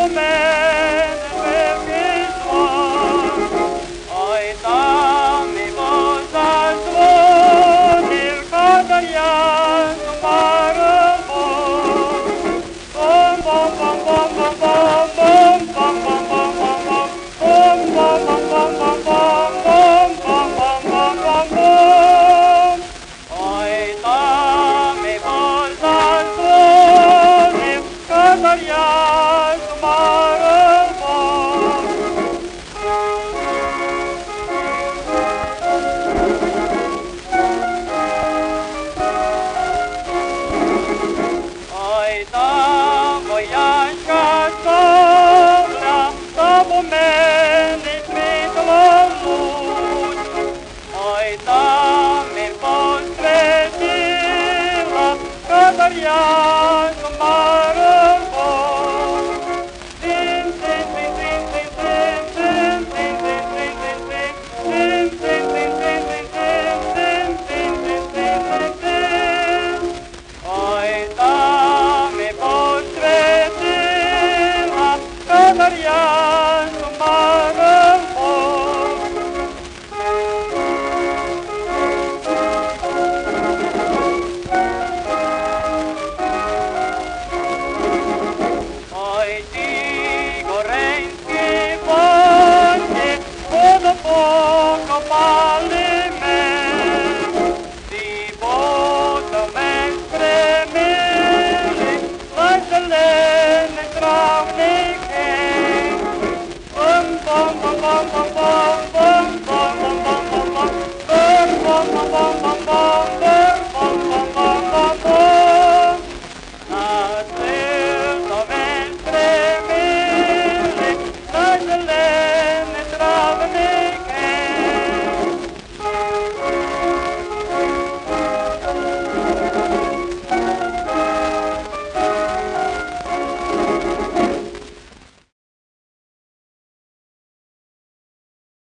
у мене великий звон. Ой, там і воза дзвонив, катар я барабан. Бом-бом-бом-бом-бом-бом-бом-бом-бом-бом-бом-бом-бом-бом-бом. Бом-бом-бом-бом-бом-бом-бом-бом-бом. Ой, там і воза дзвонив, катар я барабан. Ой, там воячка добра, там у мене світло луч. Ой, там і посвятила катар я